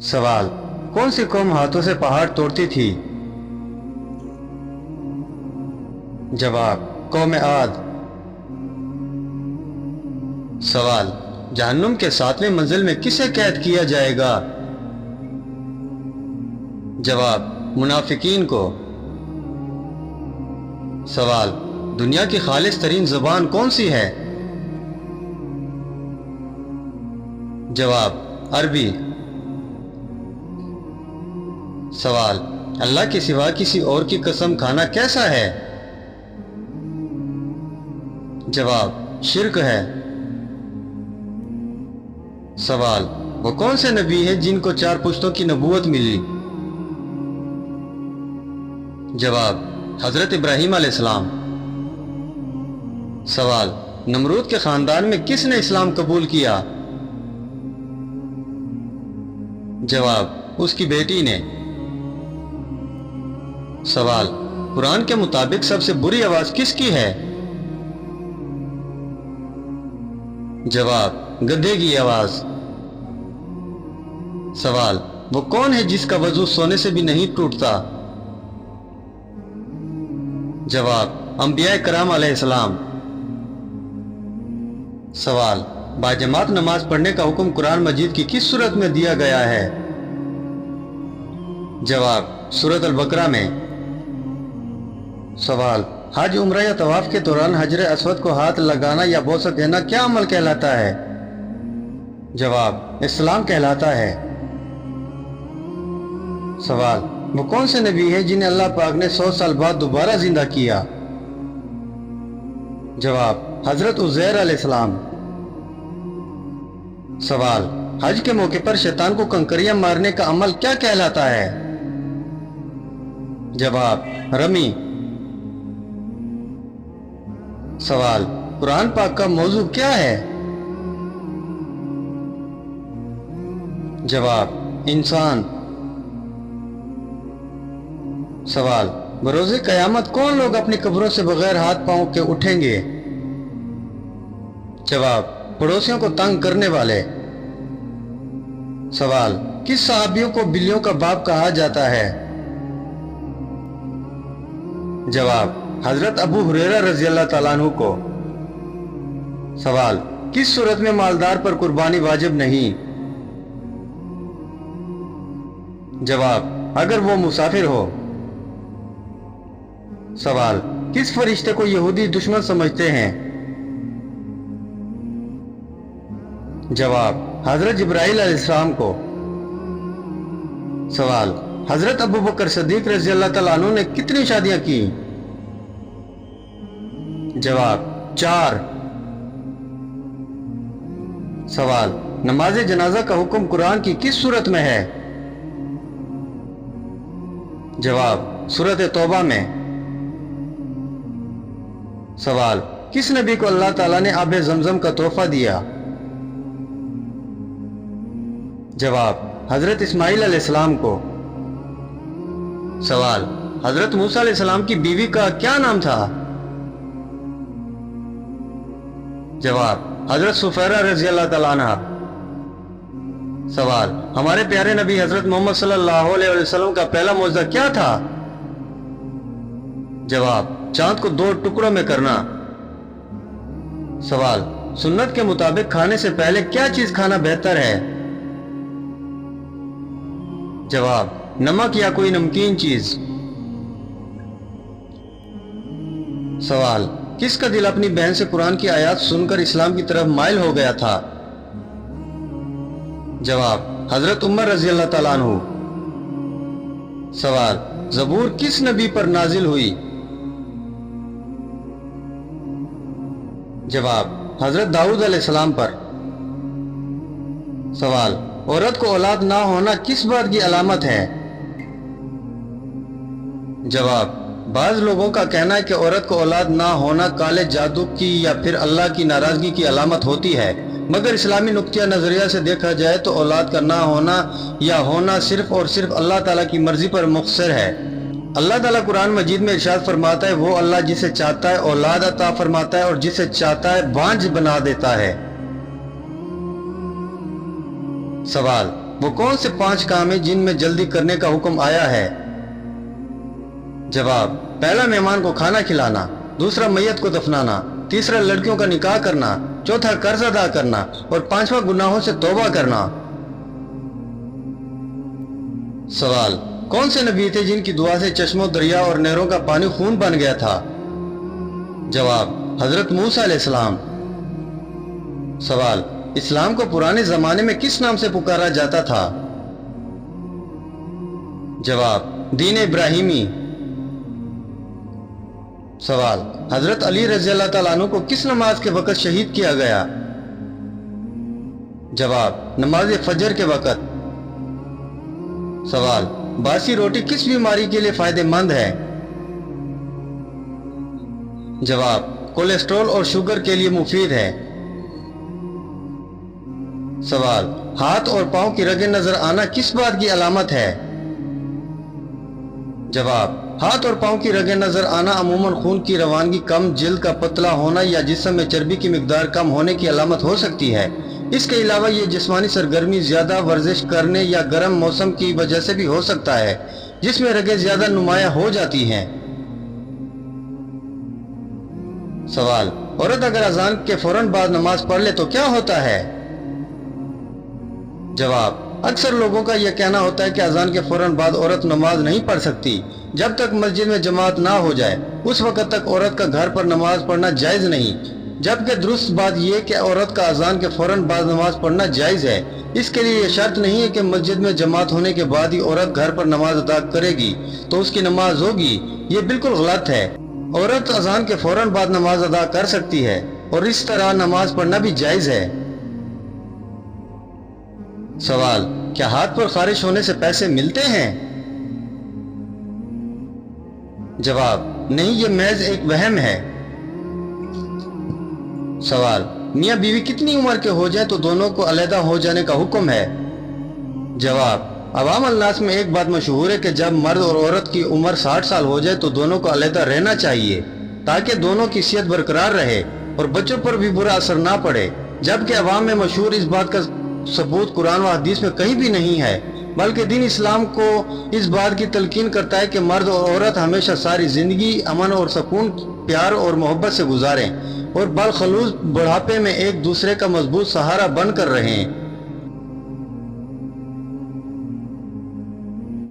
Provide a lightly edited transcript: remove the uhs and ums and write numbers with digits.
सवाल, कौन सी कौम हाथों से पहाड़ तोड़ती थी? जवाब, कौम आद। सवाल, जहन्नुम के 7वें मंजिल में किसे कैद किया जाएगा? जवाब, मुनाफिकीन को। सवाल, दुनिया की खालिस तरीन ज़ुबान कौन सी है? जवाब, अरबी। सवाल, अल्लाह के सिवा किसी और की कसम खाना कैसा है? जवाब, शिर्क है। सवाल, वो कौन से नबी हैं जिनको 4 पुश्तों की नबूवत मिली? जवाब, हजरत इब्राहीम अलैहिस्सलाम। सवाल, नमरूद के खानदान में किसने इस्लाम कबूल किया? जवाब, उसकी बेटी ने। सवाल, कुरान के मुताबिक सबसे बुरी आवाज किसकी है? जवाब, गधे की आवाज। सवाल, वो कौन है जिसका वजू सोने से भी नहीं टूटता? जवाब, अंबिया कराम अलैहिस्सलाम। सवाल, बाजमात नमाज पढ़ने का हुक्म कुरान मजीद की किस सूरत में दिया गया है? जवाब, सूरत अल-बकरा में। सवाल, हज, उम्रा या तवाफ के दौरान हजर अस्वद को हाथ लगाना या बोसा देना क्या अमल कहलाता है? जवाब, इस्लाम कहलाता है। सवाल, वो कौन से नबी है जिन्हें अल्लाह पाक ने 100 साल बाद दोबारा जिंदा किया? जवाब, हजरत उज़ैर अलैहिस्सलाम। सवाल, हज के मौके पर शैतान को कंकरियां मारने का अमल क्या कहलाता है? जवाब, रमी। सवाल, कुरान पाक का मौजू क्या है? जवाब, इंसान। सवाल, बरोज़े क़यामत कौन लोग अपनी कब्रों से बगैर हाथ पांव के उठेंगे? जवाब, पड़ोसियों को तंग करने वाले। सवाल, किस सहाबियों को बिल्लियों का बाप कहा जाता है? जवाब, हजरत अबू हुरैरा रज़ी अल्लाह तआला अन्हु को। सवाल, किस सूरत में मालदार पर कुर्बानी वाजिब नहीं? जवाब, अगर वो मुसाफिर हो। सवाल, किस फरिश्ते को यहूदी दुश्मन समझते हैं? जवाब, हजरत जिब्राइल अलैहिस्सलाम को। सवाल, हजरत अबू बकर सिद्दीक रज़ी अल्लाह तआला अन्हु ने कितनी शादियां की? जवाब, 4। सवाल, नमाज जनाजा का हुक्म कुरान की किस सूरत में है? जवाब, सूरत तौबा में। सवाल, किस नबी को अल्लाह ताला ने आबे ज़मज़म का तोहफा दिया? जवाब, हजरत इस्माइल अलैहिस्सलाम को। सवाल, हजरत मूसा अलैहिस्सलाम की बीवी का क्या नाम था? जवाब, हजरत सुफैरा रज़ी अल्लाह तआला अन्हा। सवाल, हमारे प्यारे नबी हजरत मोहम्मद सल्लल्लाहु अलैहि वसल्लम का पहला मौजज़ा क्या था? जवाब, चांद को 2 टुकड़ों में करना। सवाल, सुन्नत के मुताबिक खाने से पहले क्या चीज खाना बेहतर है? जवाब, नमक या कोई नमकीन चीज। सवाल, किसका दिल अपनी बहन से कुरान की आयत सुनकर इस्लाम की तरफ माइल हो गया था? जवाब, हजरत उमर रज़ी अल्लाह तआला अन्हु। सवाल, ज़बूर किस नबी पर नाजिल हुई? जवाब, हजरत दाऊद अलैहिस्सलाम पर। सवाल, औरत को औलाद ना होना किस बात की अलामत है? जवाब, बाज लोगों का कहना है कि औरत को औलाद ना होना काले जादू की या फिर अल्लाह की नाराजगी की अलामत होती है, मगर इस्लामी नुक्तिया नजरिया से देखा जाए तो औलाद का ना होना या होना सिर्फ और सिर्फ अल्लाह ताला की मर्जी पर मुख्तसर है। अल्लाह ताला कुरान मजीद में इरशाद फरमाता है, वो अल्लाह जिसे चाहता है औलाद अता फरमाता है और जिसे चाहता है बांझ बना देता है। सवाल, वो कौन से 5 काम हैं जिनमें जल्दी करने का हुक्म आया है? जवाब, पहला मेहमान को खाना खिलाना, दूसरा मैयत को दफनाना, तीसरा लड़कियों का निकाह करना, चौथा कर्ज अदा करना और 5वां गुनाहों से तौबा करना। सवाल, कौन से नबी थे जिनकी दुआ से चश्मों, दरिया और नहरों का पानी खून बन गया था? जवाब, हजरत मूसा अलैहिस्सलाम। सवाल, इस्लाम को पुराने जमाने में किस नाम से पुकारा जाता था? जवाब, दीन इब्राहिमी। सवाल, हजरत अली रज़ी अल्लाह तआला अन्हु को किस नमाज के वक़्त शहीद किया गया? जवाब, नमाज फजर के वक़्त। सवाल, बासी रोटी किस बीमारी के लिए फायदेमंद है? जवाब, कोलेस्ट्रॉल और शुगर के लिए मुफीद है। सवाल, हाथ और पांव की रगें नजर आना किस बात की अलामत है? जवाब, हाथ और पांव की रगें नजर आना अमूमन खून की रवानगी कम, जिल्द का पतला होना या जिस्म में चर्बी की मिकदार कम होने की अलामत हो सकती है। इसके अलावा ये जिस्मानी सरगर्मी, ज्यादा वर्जिश करने या गर्म मौसम की वजह से भी हो सकता है, जिसमें रगें ज्यादा नुमाया हो जाती हैं। सवाल, औरत अगर अजान के फौरन बाद नमाज पढ़ ले तो क्या होता है? जवाब, अक्सर लोगों का यह कहना होता है कि अजान के फौरन बाद औरत नमाज नहीं पढ़ सकती जब तक मस्जिद में जमात ना हो जाए। उस वक़्त तक औरत का घर पर नमाज पढ़ना जायज़ नहीं, जबकि दुरुस्त बात यह कि औरत का अजान के फौरन बाद नमाज पढ़ना जायज़ है। इसके लिए यह शर्त नहीं है कि मस्जिद में जमात होने के बाद ही औरत घर पर नमाज अदा करेगी तो उसकी नमाज होगी। ये बिल्कुल गलत है। औरत अजान के फौरन बाद नमाज अदा कर सकती है और इस तरह नमाज पढ़ना भी जायज़ है। सवाल, क्या हाथ पर खारिश होने से पैसे मिलते हैं? जवाब, नहीं, ये महज एक वहम है। सवाल, मियाँ बीवी कितनी उम्र के हो जाए तो दोनों को अलहदा हो जाने का हुक्म है? जवाब, अवाम अन्नास में एक बात मशहूर है कि जब मर्द और औरत की उम्र 60 साल हो जाए तो दोनों को अलहदा रहना चाहिए ताकि दोनों की सेहत बरकरार रहे और बच्चों पर भी बुरा असर ना पड़े। जबकि अवाम में मशहूर इस बात का सबूत कुरान व हदीस में कहीं भी नहीं है, बल्कि दीन इस्लाम को इस बात की तलकीन करता है कि मर्द और औरत हमेशा सारी जिंदगी अमन और सुकून, प्यार और मोहब्बत से गुजारें और बलखलूस बुढ़ापे में एक दूसरे का मजबूत सहारा बनकर रहें।